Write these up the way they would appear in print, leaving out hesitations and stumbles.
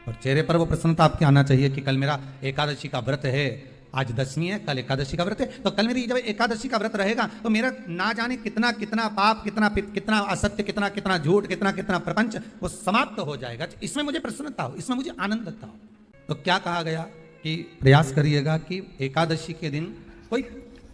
और चेहरे पर वो प्रसन्नता आपके आना चाहिए कि कल मेरा एकादशी का व्रत है, आज दशमी है, कल एकादशी का व्रत है, तो कल मेरी जब एकादशी का व्रत रहेगा तो मेरा ना जाने कितना कितना पाप, कितना कितना असत्य, कितना कितना झूठ, कितना कितना प्रपंच वो समाप्त हो जाएगा। इसमें मुझे प्रसन्नता हो, इसमें मुझे आनंदता हो। तो क्या कहा गया कि प्रयास करिएगा कि एकादशी के दिन कोई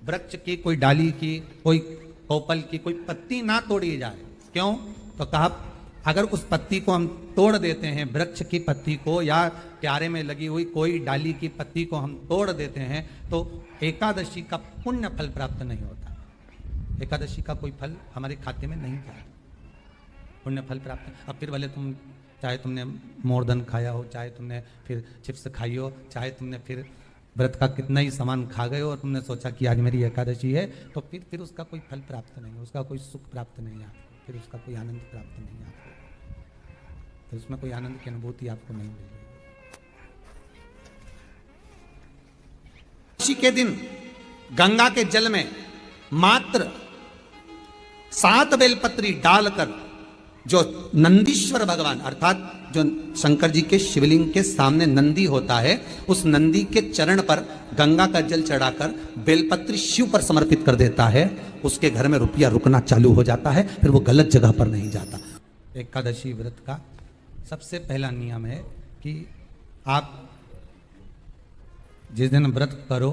वृक्ष की, कोई डाली की, कोई कोपल की कोई पत्ती ना तोड़ी जाए। क्यों? तो कहा अगर उस पत्ती को हम तोड़ देते हैं, वृक्ष की पत्ती को या क्यारे में लगी हुई कोई डाली की पत्ती को हम तोड़ देते हैं तो एकादशी का पुण्य फल प्राप्त नहीं होता। एकादशी का कोई फल हमारे खाते में नहीं जाता, पुण्य फल प्राप्त। अब फिर भले तुम चाहे तुमने मोरधन खाया हो, चाहे तुमने फिर चिप्स खाई हो, चाहे तुमने फिर व्रत का कितना ही सामान खा गए हो और तुमने सोचा कि आज मेरी एकादशी है, तो फिर उसका कोई फल प्राप्त नहीं है, उसका कोई सुख प्राप्त नहीं है, फिर उसका कोई आनंद प्राप्त नहीं है, तो उसमें कोई आनंद की अनुभूति आपको नहीं मिलेगी। एकादशी के दिन गंगा के जल में मात्र 7 बेलपत्री डालकर जो नंदीश्वर भगवान अर्थात जो शंकर जी के शिवलिंग के सामने नंदी होता है, उस नंदी के चरण पर गंगा का जल चढ़ाकर बेलपत्री शिव पर समर्पित कर देता है, उसके घर में रुपया रुकना चालू हो जाता है, फिर वो गलत जगह पर नहीं जाता। एकादशी व्रत का सबसे पहला नियम है कि आप जिस दिन व्रत करो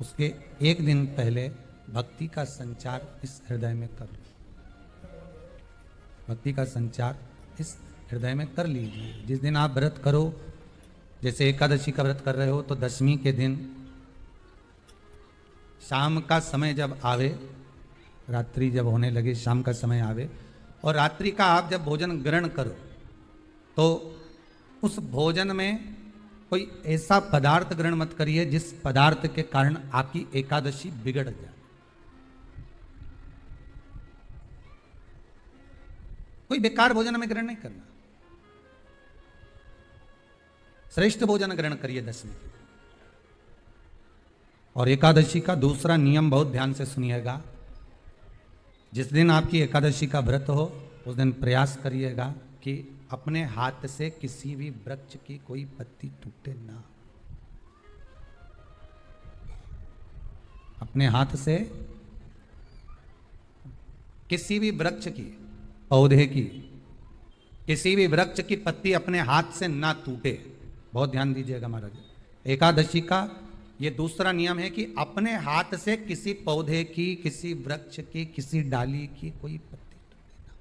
उसके एक दिन पहले भक्ति का संचार इस हृदय में करो, भक्ति का संचार इस हृदय में कर लीजिए। जिस दिन आप व्रत करो, जैसे एकादशी का व्रत कर रहे हो तो दशमी के दिन शाम का समय जब आवे, रात्रि जब होने लगे, शाम का समय आवे और रात्रि का आप जब भोजन ग्रहण करो तो उस भोजन में कोई ऐसा पदार्थ ग्रहण मत करिए जिस पदार्थ के कारण आपकी एकादशी बिगड़ जाए। कोई बेकार भोजन हमें ग्रहण नहीं करना, श्रेष्ठ भोजन ग्रहण करिए दशमी के। और एकादशी का दूसरा नियम बहुत ध्यान से सुनिएगा, जिस दिन आपकी एकादशी का व्रत हो उस दिन प्रयास करिएगा कि अपने हाथ से किसी भी वृक्ष की कोई पत्ती टूटे ना। अपने हाथ से किसी भी वृक्ष की, पौधे की, किसी भी वृक्ष की पत्ती अपने हाथ से ना टूटे। बहुत ध्यान दीजिएगा महाराज। एकादशी का ये दूसरा नियम है कि अपने हाथ से किसी पौधे की, किसी वृक्ष की, किसी डाली की कोई पत्ती टूटे ना,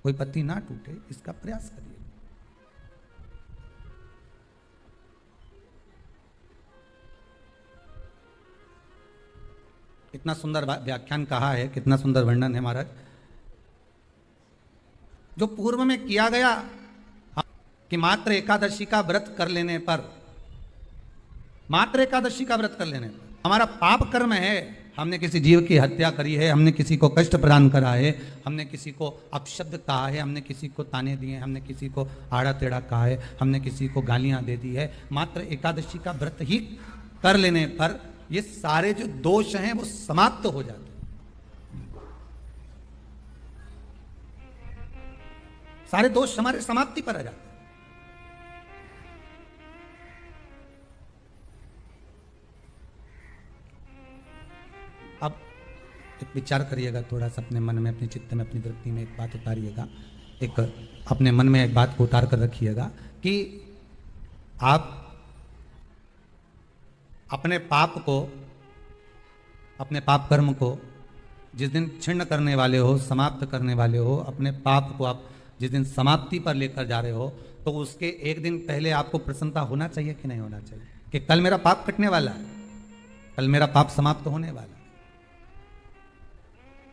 कोई पत्ती ना टूटे, इसका प्रयास करिए। कितना सुंदर व्याख्यान कहा है, कितना सुंदर वर्णन है महाराज। जो पूर्व में किया गया कि मात्र एकादशी का व्रत कर लेने पर, मात्र एकादशी का व्रत कर लेने पर हमारा पाप कर्म है, हमने किसी जीव की हत्या करी है, हमने किसी को कष्ट प्रदान करा है, हमने किसी को अपशब्द कहा है, हमने किसी को ताने दिए, हमने किसी को आड़ा टेढ़ा कहा है, हमने किसी को गालियां दे दी है, मात्र एकादशी का व्रत ही कर लेने पर ये सारे जो दोष हैं वो समाप्त हो जाते हैं। सारे दोष हमारे समाप्ति पर आ जाते हैं। अब एक विचार करिएगा थोड़ा सा अपने मन में, अपने चित्त में, अपनी वृत्ति में एक बात उतारिएगा, एक अपने मन में एक बात को उतार कर रखिएगा कि आप अपने पाप को, अपने पाप कर्म को जिस दिन छिन्न करने वाले हो, समाप्त करने वाले हो, अपने पाप को आप जिस दिन समाप्ति पर लेकर जा रहे हो तो उसके एक दिन पहले आपको प्रसन्नता होना चाहिए कि नहीं होना चाहिए कि कल मेरा पाप कटने वाला है, कल मेरा पाप समाप्त होने वाला है।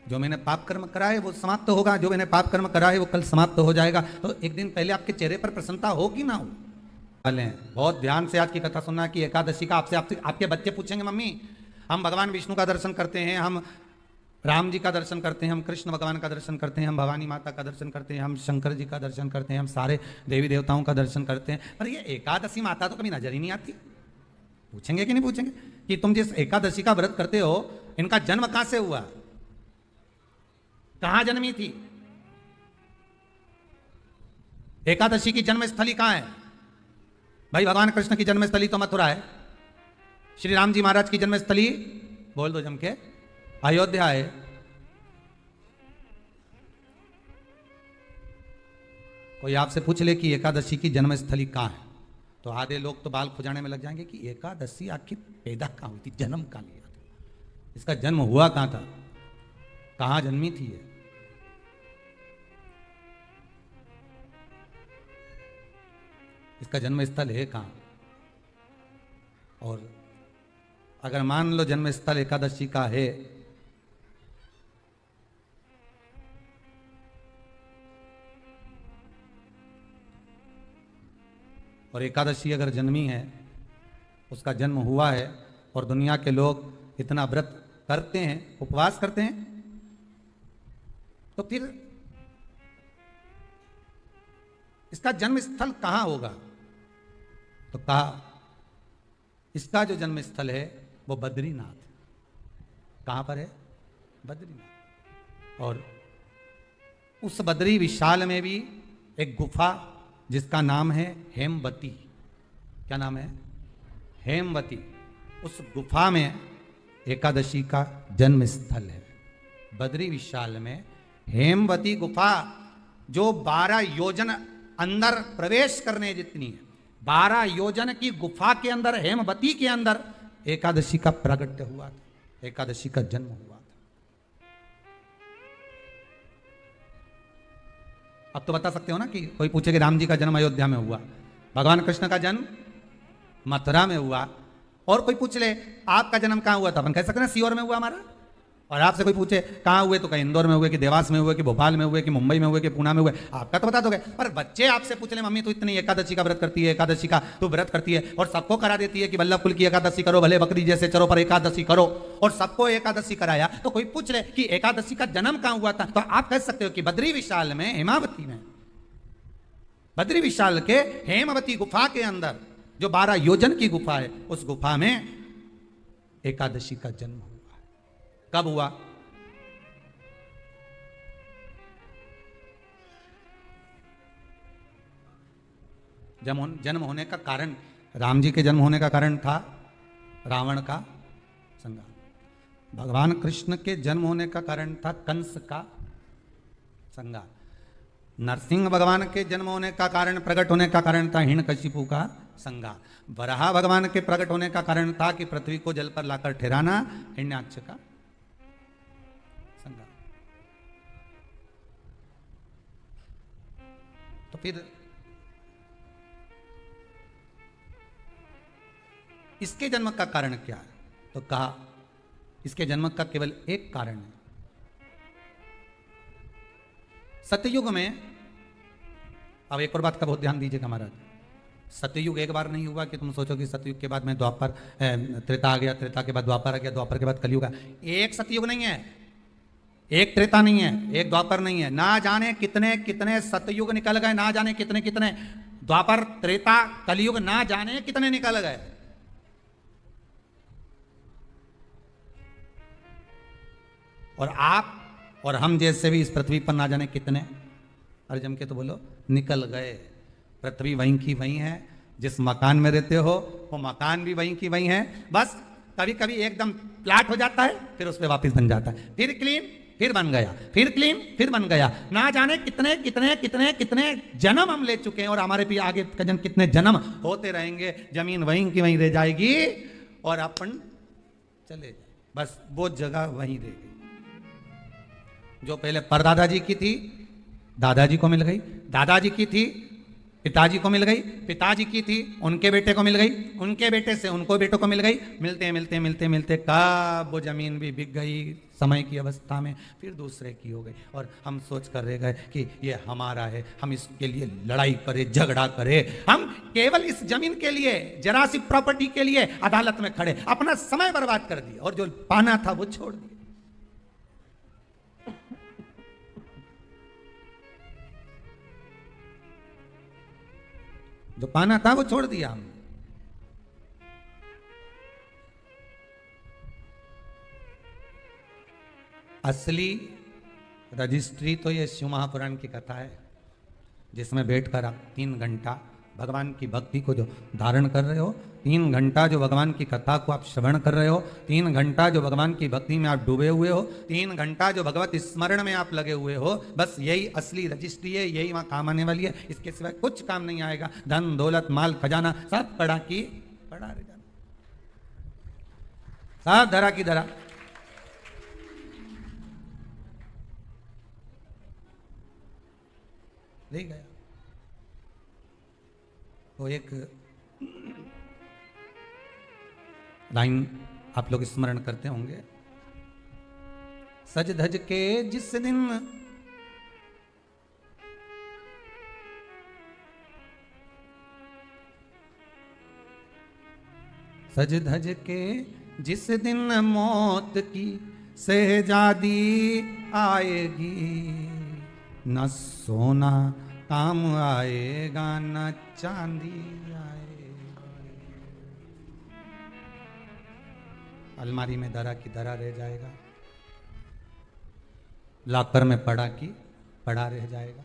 जो मैंने पाप कर्म करा है वो समाप्त होगा, जो मैंने पाप कर्म करा है वो कल समाप्त हो जाएगा। तो एक दिन पहले आपके चेहरे पर प्रसन्नता हो कि ना हो। बहुत ध्यान से आज की कथा सुनना कि एकादशी का आपके बच्चे पूछेंगे, मम्मी हम भगवान विष्णु का दर्शन करते हैं, हम राम जी का दर्शन करते हैं, हम कृष्ण भगवान का दर्शन करते हैं, हम भवानी माता का दर्शन करते हैं, हम शंकर जी का दर्शन करते हैं, हम सारे देवी देवताओं का दर्शन करते हैं, पर ये एकादशी माता तो कभी नजर ही नहीं आती। पूछेंगे कि नहीं पूछेंगे कि तुम जिस एकादशी का व्रत करते हो इनका जन्म कहां से हुआ, कहां जन्मी थी, एकादशी की जन्म स्थली कहां है, भाई भगवान कृष्ण की जन्मस्थली तो मथुरा है, श्री राम जी महाराज की जन्मस्थली बोल दो जम के अयोध्या है। कोई आपसे पूछ ले कि एकादशी की जन्मस्थली कहाँ है, तो आधे लोग तो बाल खुजाने में लग जाएंगे कि एकादशी आखिर पैदा कहाँ हुई थी, जन्म कहाँ लिया था, इसका जन्म हुआ कहाँ था, कहाँ जन्मी थी ये। इसका जन्म स्थल है कहाँ। और अगर मान लो जन्म स्थल एकादशी का है, और एकादशी अगर जन्मी है, उसका जन्म हुआ है, और दुनिया के लोग इतना व्रत करते हैं, उपवास करते हैं, तो फिर इसका जन्म स्थल कहां होगा। तो कहा इसका जो जन्म स्थल है वो बद्रीनाथ। कहां पर है? बद्रीनाथ। और उस बद्री विशाल में भी एक गुफा जिसका नाम है हेमवती। क्या नाम है? हेमवती। उस गुफा में एकादशी का जन्म स्थल है। बद्री विशाल में हेमवती गुफा, जो 12 योजन अंदर प्रवेश करने जितनी है, 12 योजन की गुफा के अंदर, हेमवती के अंदर एकादशी का प्रागट्य हुआ था, एकादशी का जन्म हुआ था। अब तो बता सकते हो ना कि कोई पूछे कि राम जी का जन्म अयोध्या में हुआ, भगवान कृष्ण का जन्म मथुरा में हुआ, और कोई पूछ ले आपका जन्म कहां हुआ था, अपन कह सकते हैं सीहोर में हुआ हमारा। और आपसे कोई पूछे कहां हुए, तो कहीं इंदौर में हुए, कि देवास में हुए, कि भोपाल में हुए, कि मुंबई में हुए, कि पुणे में हुए, आपका तो बता दोगे। पर बच्चे आपसे पूछ ले मम्मी तू इतनी एकादशी का व्रत करती है, एकादशी का तू व्रत करती है, और सबको करा देती है कि वल्लभ कुल की एकादशी करो, भले बकरी जैसे चरो पर एकादशी करो, और सबको एकादशी कराया। तो कोई पूछ ले कि एकादशी का जन्म कहां हुआ था, तो आप कह सकते हो कि बद्री विशाल में, हेमावती में, बद्री विशाल के हेमवती गुफा के अंदर, जो 12 योजन की गुफा है, उस गुफा में एकादशी का जन्म हुआ। कब हुआ? जन्म होने का कारण, राम जी के जन्म होने का कारण था रावण का संहार। भगवान कृष्ण के जन्म होने का कारण था कंस का संहार। नरसिंह भगवान के जन्म होने का कारण, प्रकट होने का कारण था हिरण्यकशिपु का संहार। वराह भगवान के प्रकट होने का कारण था कि पृथ्वी को जल पर लाकर ठहराना, हिरण्याक्ष का संहार। तो फिर इसके जन्म का कारण क्या है? तो कहा इसके जन्म का केवल एक कारण है। सतयुग में, अब एक और बात का बहुत ध्यान दीजिएगा महाराज, सतयुग एक बार नहीं हुआ कि तुम सोचो कि सतयुग के बाद में द्वापर, त्रेता आ गया, त्रेता के बाद द्वापर आ गया, द्वापर के बाद कलयुग आ। एक सतयुग नहीं है, एक त्रेता नहीं है, एक द्वापर नहीं है, ना जाने कितने कितने सतयुग निकल गए, ना जाने कितने कितने द्वापर, त्रेता, कलयुग, ना जाने कितने निकल गए। और आप और हम जैसे भी इस पृथ्वी पर ना जाने कितने, अरे जम के तो बोलो, निकल गए। पृथ्वी वहीं की वहीं है, जिस मकान में रहते हो वो मकान भी वहीं की वहीं है। बस कभी कभी एकदम फ्लैट हो जाता है, फिर उस पर वापस बन जाता है, फिर क्लीन, फिर बन गया, फिर क्लीन, फिर बन गया। ना जाने कितने कितने कितने कितने जन्म हम ले चुके हैं, और हमारे भी आगे कितने जन्म होते रहेंगे। जमीन वहीं की वहीं रह जाएगी और अपन चले जाए, बस वो जगह वहीं रहेगी। जो पहले परदादाजी की थी, दादाजी को मिल गई, दादाजी की थी, पिताजी को मिल गई, पिताजी की थी, उनके बेटे को मिल गई, उनके बेटे से उनको बेटों को मिल गई। मिलते मिलते मिलते मिलते कब वो जमीन भी बिक गई समय की अवस्था में, फिर दूसरे की हो गई, और हम सोच कर रह गए कि ये हमारा है, हम इसके लिए लड़ाई करें, झगड़ा करें, हम केवल इस जमीन के लिए, जरा सी प्रॉपर्टी के लिए अदालत में खड़े, अपना समय बर्बाद कर दिया, और जो पाना था वो छोड़ दिया। जो पाना था वो छोड़ दिया हमने। असली रजिस्ट्री तो ये शिव महापुराण की कथा है, जिसमें बैठकर आप 3 घंटा भगवान की भक्ति को जो धारण कर रहे हो, 3 घंटा जो भगवान की कथा को आप श्रवण कर रहे हो, 3 घंटा जो भगवान की भक्ति में आप डूबे हुए हो, 3 घंटा जो भगवत स्मरण में आप लगे हुए हो, बस यही असली रजिस्ट्री है, यही वहां काम आने वाली है। इसके सिवाय कुछ काम नहीं आएगा। धन दौलत माल खजाना सब पड़ा की पड़ा रह जाना, सब धरा की धरा। ले गया। वो एक लाइन आप लोग स्मरण करते होंगे, सज धज के जिस दिन सज धज के जिस दिन मौत की शहजादी आएगी, न सोना काम आएगा न चांदी आएगा। अलमारी में धरा की धरा रह जाएगा, लॉकर में पड़ा की पड़ा रह जाएगा।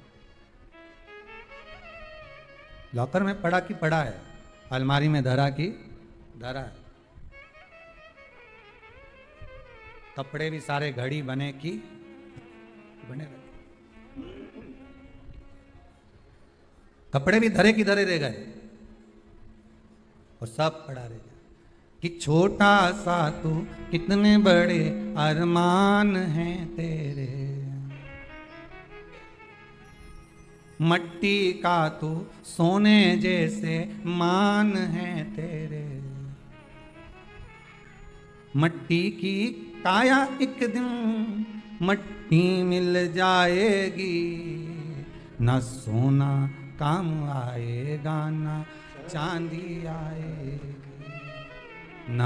लॉकर में पड़ा की पड़ा है, अलमारी में धरा की धरा है। कपड़े भी सारे घड़ी बने की बने रहे, कपड़े भी धरे की धरे रह गए और सब पड़ा रह गया। कि छोटा सा तू कितने बड़े अरमान हैं तेरे, मट्टी का तू सोने जैसे मान है तेरे। मट्टी की काया एक दिन मट्टी मिल जाएगी, न सोना काम आएगा न चांदी आएगी, न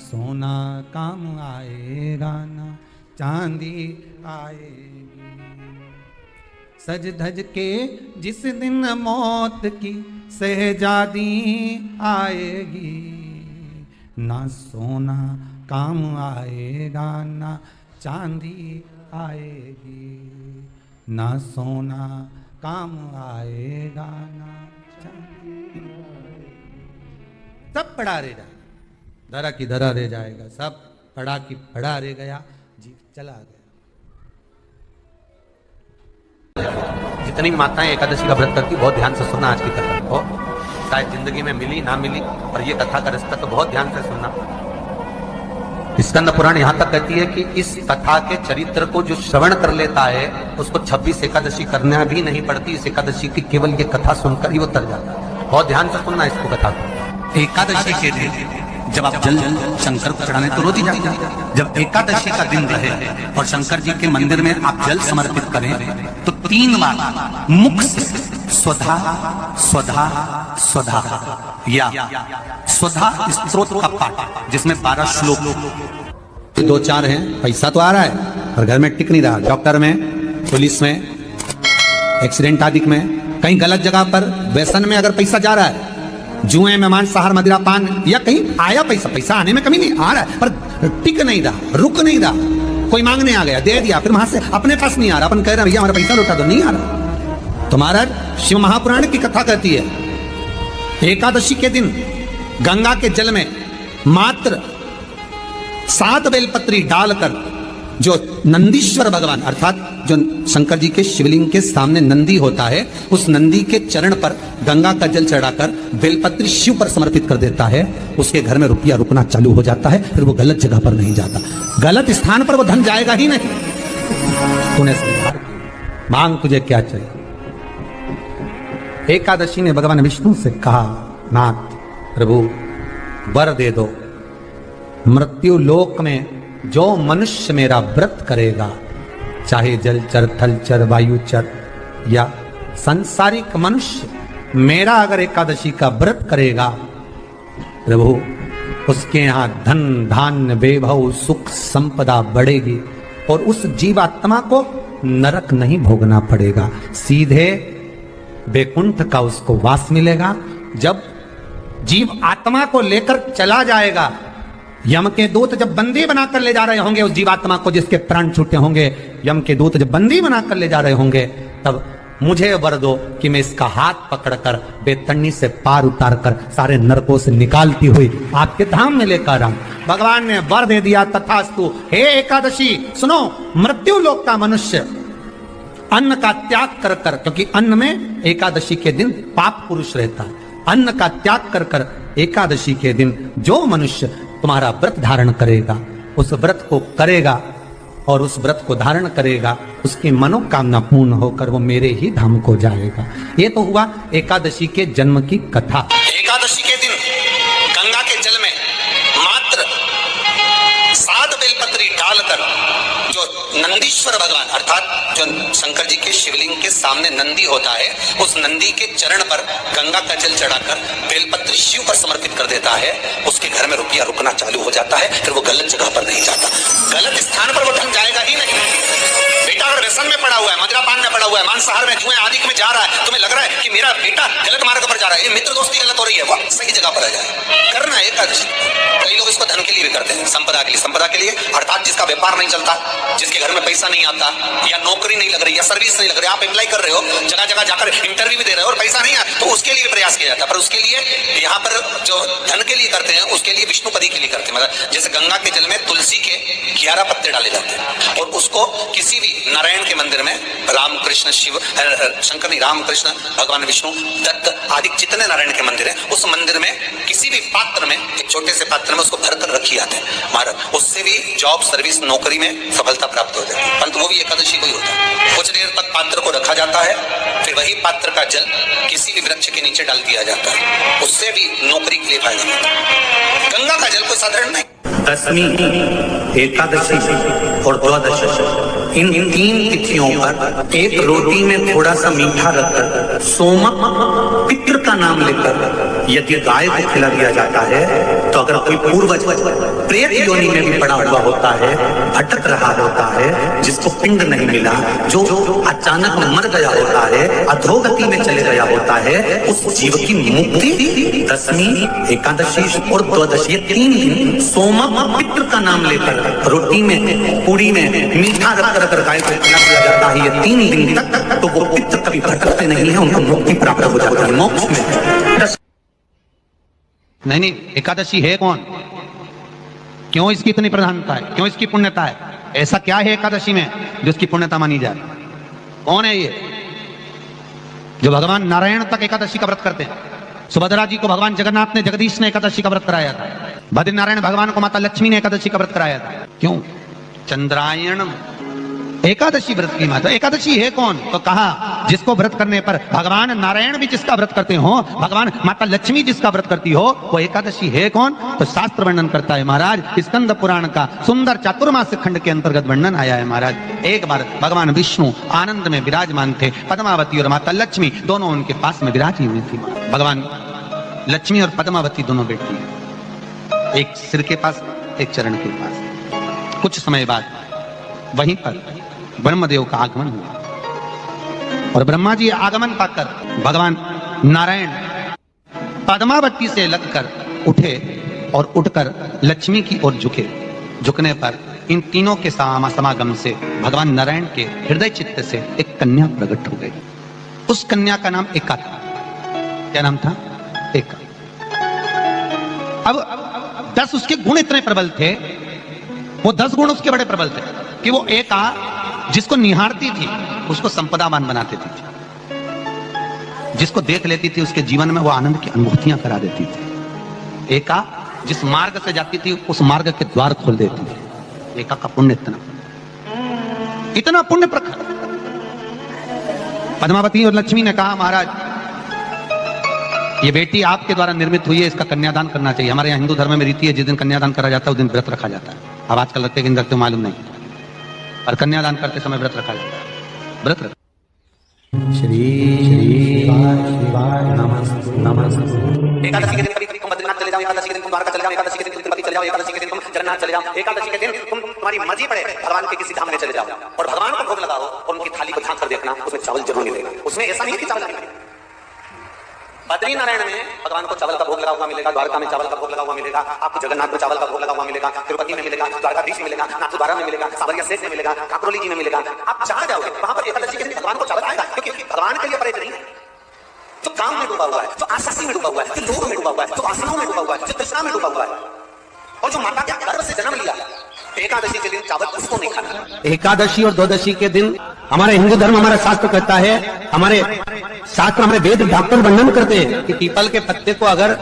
सोना काम आएगा न चांदी आएगी। सज धज के जिस दिन मौत की शहजादी आएगी, न सोना काम आएगा न चांदी आएगी, न सोना काम आएगा ना चांदी। सब पड़ा रह जाएगा, धरा की धरा रह जाएगा, सब पड़ा की पड़ा रह गया, जीव चला गया। जितनी माताएं एकादशी का व्रत करती बहुत ध्यान से सुनना आज की कथा को, शायद जिंदगी में मिली ना मिली, और ये कथा का रिश्ता तो बहुत ध्यान से सुनना। स्कंद पुराण यहाँ तक कहती है कि इस कथा के चरित्र को जो श्रवण कर लेता है उसको 26 एकादशी करना भी नहीं पड़ती। इस एकादशी की केवल ये कथा सुनकर ही वो तर जाता है। बहुत ध्यान से सुनना इसको कथा को। एकादशी के दिन जब आप जल शंकर को चढ़ाने तो रोज ही जाते हैं। जब एकादशी का दिन रहे और शंकर जी के मंदिर में आप जल समर्पित करें तो 3 बार मुख से स्वधा स्वधा स्वधा या स्वधा स्तोत्र का पाठ, जिसमें 12 श्लोक 2-4 हैं। पैसा तो आ रहा है और घर में टिक नहीं रहा, डॉक्टर में, पुलिस में, एक्सीडेंट आदि में, कहीं गलत जगह पर व्यसन में अगर पैसा जा रहा है, जुए में, मांसाहार, मदिरा पान, या कहीं आया पैसा, पैसा आने में कमी नहीं, आ रहा है पर टिक नहीं रहा, रुक नहीं रहा। कोई मांगने आ गया, दे दिया, फिर वहां से अपने पास नहीं आ रहा, अपन कह रहे हैं भैया हमारा पैसा लौटा दो, नहीं आ रहा। तो महाराज शिव महापुराण की कथा कहती है एकादशी के दिन गंगा के जल में मात्र 7 बेलपत्री डालकर जो नंदीश्वर भगवान अर्थात जो शंकर जी के शिवलिंग के सामने नंदी होता है, उस नंदी के चरण पर गंगा का जल चढ़ाकर बेलपत्री शिव पर समर्पित कर देता है, उसके घर में रुपया रुकना चालू हो जाता है। फिर वो गलत जगह पर नहीं जाता, गलत स्थान पर वो धन जाएगा ही नहीं। तूने स्वीकार किया, मांग तुझे क्या चाहिए। एकादशी ने भगवान विष्णु से कहा, नाथ प्रभु वर दे दो, मृत्यु लोक में जो मनुष्य मेरा व्रत करेगा, चाहे जलचर, थलचर, वायुचर या सांसारिक मनुष्य, मेरा अगर एकादशी का व्रत करेगा प्रभु, उसके यहां धन धान्य वैभव सुख संपदा बढ़ेगी और उस जीवात्मा को नरक नहीं भोगना पड़ेगा, सीधे वैकुंठ का उसको वास मिलेगा। जब जीव आत्मा को लेकर चला जाएगा, यम के दूत जब बंदी बनाकर ले जा रहे होंगे उस जीवात्मा को जिसके प्राण छूटे होंगे, यम के दूत जब बंदी बनाकर ले जा रहे होंगे, तब मुझे वर दो कि मैं इसका हाथ पकड़कर बेतन्नी से पार उतार कर सारे नरकों से निकालती हुई आपके धाम में लेकर आऊं। भगवान ने वर दे दिया, तथास्तु। हे एकादशी सुनो, मृत्यु लोक का मनुष्य अन्न का त्याग कर कर, क्योंकि अन्न में एकादशी के दिन पाप पुरुष रहता है, अन्न का त्याग कर कर एकादशी के दिन जो मनुष्य तुम्हारा व्रत धारण करेगा, उस व्रत को करेगा और उस व्रत को धारण करेगा, उसकी मनोकामना पूर्ण होकर वो मेरे ही धाम को जाएगा। ये तो हुआ एकादशी के जन्म की कथा। एकादशी के दिन गंगा के जल में मात्र 7 बेलपत्री डालकर जो नंदीश्वर भगवान अर्थात जो शंकर जी के शिवलिंग के सामने नंदी होता है, उस नंदी के चरण पर गंगा का जल चढ़ाकर बेलपत्री शिव पर समर्पित कर देता है, उसके घर में रुपया रुकना चालू हो जाता है। फिर वो गलत जगह पर नहीं जाता, गलत स्थान पर वो ढंग जाएगा ही नहीं। बेटा अगर व्यसन में पड़ा हुआ है, मदिरापान में पड़ा हुआ है, मांसाहार में, जुए आदि में जा रहा है, तुम्हें लग रहा है कि मेरा बेटा गलत मार्ग पर जा रहा है, ये मित्र दोस्ती गलत हो रही है, वह सही जगह पर आ जाए। करना है एकादशी। कई लोग इसको धन के लिए भी करते हैं, संपदा के लिए। संपदा के लिए अर्थात जिसका व्यापार नहीं चलता, जिसके घर में पैसा नहीं आता, या नौकरी नहीं लग रही, या सर्विस नहीं लग रही, आप अप्लाई कर रहे हो, जगह जगह जाकर इंटरव्यू भी दे रहे हो और पैसा नहीं आता, तो उसके लिए प्रयास किया जाता है। पर उसके लिए यहाँ पर जो धन के लिए करते हैं, उसके लिए विष्णुपदी के लिए करते हैं। मतलब जैसे गंगा के जल में तुलसी के 11 पत्ते डाले जाते हैं और उसको किसी भी नारायण के मंदिर में रामकृष्ण शिव शंकर नहीं, रामकृष्ण भगवान विष्णु दत्त आदि जितने नारायण के मंदिर है, उस मंदिर में किसी भी पात्र में, एक छोटे से पात्र में उसको भरकर रखी जाते हैं महाराज। उससे भी जॉब सर्विस नौकरी में सफलता प्राप्त हो जाती है। परंतु वो भी एकादशी को ही होता है। कुछ देर तक पात्र को रखा जाता है, फिर वही पात्र का जल किसी भी वृक्ष के नीचे डाल दिया जाता है, उससे भी नौकरी के लिए फायदा होता है। गंगा का जल कोई साधारण नहीं। दशमी, एकादशी और द्वादशी, इन 3 तिथियों पर एक रोटी में थोड़ा सा मीठा रखकर सोमक पितृ का नाम लेकर यदि गाय को खिला दिया जाता है, तो अगर कोई पूर्वज प्रेत योनि में भी पड़ा हुआ होता है, भटक रहा होता है, जिसको पिंड नहीं मिला, जो अचानक मर गया होता है, अधोगति में चले गया होता है, उस जीव की मुक्ति दशमी, एकादशी और द्वादशी, ये 3 दिन सोमक पितृ का नाम लेकर रोटी में, पूरी में मीठा रखकर गाय को खिला दिया जाता है। ये 3 दिन तक तो वो पितृ कभी भटकते नहीं है, उनको मुक्ति प्राप्त हो जाती है, मोक्ष में। नहीं, एकादशी है कौन, क्यों इसकी इतनी प्रधानता है, क्यों इसकी पुण्यता है, ऐसा क्या है एकादशी में जो इसकी पुण्यता मानी जाए? कौन है ये जो भगवान नारायण तक एकादशी का व्रत करते हैं? सुभद्रा जी को भगवान जगन्नाथ ने, जगदीश ने एकादशी का व्रत कराया था। बद्रीनारायण भगवान को माता लक्ष्मी ने एकादशी का व्रत कराया था। क्यों? चंद्रायण एकादशी व्रत की माता। एकादशी है कौन? तो कहा जिसको व्रत करने पर भगवान नारायण भी जिसका व्रत करते हो, भगवान माता लक्ष्मी जिसका व्रत करती हो, वो एकादशी है कौन? तो शास्त्र वर्णन करता है महाराज, स्कंद पुराण का सुंदर चातुर्मास खंड के अंतर्गत वर्णन आया है महाराज। एक बार भगवान विष्णु आनंद में विराजमान थे, पद्मावती और माता लक्ष्मी दोनों उनके पास में विराजी हुई थी। भगवान लक्ष्मी और पद्मावती दोनों बेटी, एक सिर के पास, एक चरण के पास। कुछ समय बाद वहीं पर ब्रह्मदेव का आगमन हुआ और ब्रह्मा जी आगमन पाकर भगवान नारायण पद्मावती से लगकर उठे और उठकर लक्ष्मी की ओर झुके। झुकने पर इन तीनों के समागम से भगवान नारायण के हृदय चित्त से एक कन्या प्रकट हो गई। उस कन्या का नाम एका था। क्या नाम था? एका। अब 10 उसके गुण इतने प्रबल थे, वो 10 गुण उसके बड़े प्रबल थे कि वो एका जिसको निहारती थी उसको संपदावान बना देती थी, जिसको देख लेती थी उसके जीवन में वो आनंद की अनुभूतियां करा देती थी। एका जिस मार्ग से जाती थी उस मार्ग के द्वार खोल देती थी। एका का पुण्य इतना पुण्य प्रखर। पद्मावती और लक्ष्मी ने कहा महाराज ये बेटी आपके द्वारा निर्मित हुई है, इसका कन्यादान करना चाहिए। हमारे यहाँ हिंदू धर्म में रीति है, जिस दिन कन्यादान करा जाता है उस दिन व्रत रखा जाता है। अब आजकल रखते कि रखते मालूम नहीं, और कन्यादान करते समय व्रत रखा जाता है। व्रत रख श्री शिवाय नमः। एकादशी के दिन कभी तुम बद्रीनाथ चले जाओ, एकादशी के दिन तुम द्वारका चले जाओ, एकादशी के दिन तिरुपति चले जाओ, एकादशी के दिन तुम जगन्नाथ चले जाओ, एकादशी के दिन तुम तुम्हारी मर्जी पड़े भगवान के किसी धाम में चले जाओ और भगवान को भोग लगाओ और उनकी थाली को झांक कर देखना, उसमें चावल जरूर मिलेगा। उसमें ऐसा नहीं कि चावल नहीं, बद्रीनारायण में भगवान को चावल का भोग लगा हुआ मिलेगा, द्वारका में चावल का भोग लगा हुआ मिलेगा, आपको जगन्नाथ में चावल का भोग लगा हुआ मिलेगा, तिरुपति में मिलेगा, द्वारकाधीश में मिलेगा, नाथद्वारा में मिलेगा, सावरिया सेठ में मिलेगा, काकरोली जी में मिलेगा। आप जहां जाओगे वहां पर एकादशी के दिन भगवान को चावल आएगा, क्योंकि भगवान के लिए परहेज नहीं है। जो काम में डूबा हुआ है, जो आसक्ति में डूबा हुआ है, जो लोभ में डूबा हुआ है, जो वासनाओं में डूबा हुआ है, जो तृष्णा में डूबा हुआ है, और जो माता के गर्भ से जन्म लिया, एकादशी के दिन चावल उसको नहीं खाना। एकादशी और द्वादशी के दिन हमारे हिंदू धर्म, हमारा शास्त्र कहता है, हमारे शास्त्र, हमारे वेद डॉक्टर वर्णन करते हैं कि पीपल के पत्ते को अगर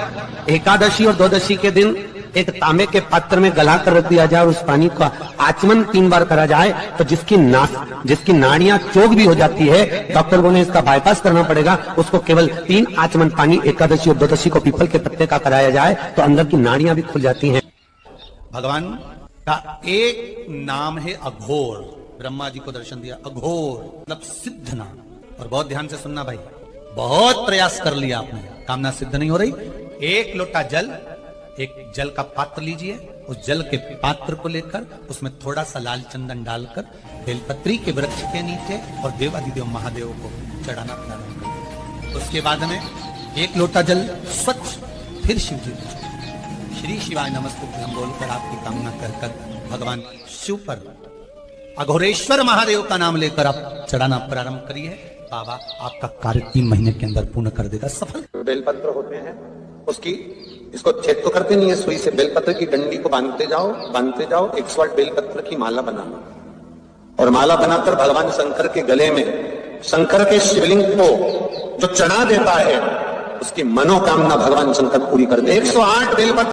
एकादशी और द्वादशी के दिन एक तांबे के पात्र में गला कर रख दिया जाए और उस पानी का आचमन 3 बार करा जाए तो जिसकी नाड़ियां चौक भी हो जाती है, डॉक्टर को इसका बाईपास करना पड़ेगा, उसको केवल 3 आचमन पानी एकादशी और द्वादशी को पीपल के पत्ते का कराया जाए तो अंदर की नाड़ियां भी खुल जाती हैं। भगवान का एक नाम है अघोर। ब्रह्मा जी को दर्शन दिया, अघोर मतलब सिद्ध नाम। और बहुत ध्यान से सुनना भाई, बहुत प्रयास कर लिया आपने, कामना सिद्ध नहीं हो रही। एक लोटा जल, एक जल का पात्र लीजिए, उस जल के पात्र को लेकर उसमें थोड़ा सा लाल चंदन डालकर बेलपत्री के वृक्ष के नीचे और देवाधिदेव महादेव को चढ़ाना प्रारंभ करिए। उसके बाद में एक लोटा जल स्वच्छ फिर शिव जी को श्री शिवाय नमस्तुभ्यं बोलकर आपकी कामना कहकर भगवान शिव पर अघोरेश्वर महादेव का नाम लेकर आप चढ़ाना प्रारंभ करिए। बाबा आपका कार्य 3 महीने के अंदर पूर्ण कर देगा सफल। बेलपत्र होते हैं, उसकी इसको छेद तो करते नहीं है, सुई से बेलपत्र की डंडी को बांधते जाओ 108 बेलपत्र की माला बनाना, और माला बनाकर भगवान शंकर के गले में, शंकर के शिवलिंग को जो चढ़ा देता है उसकी मनोकामना भगवान शंकर पूरी कर दे। 108 बेलपत्र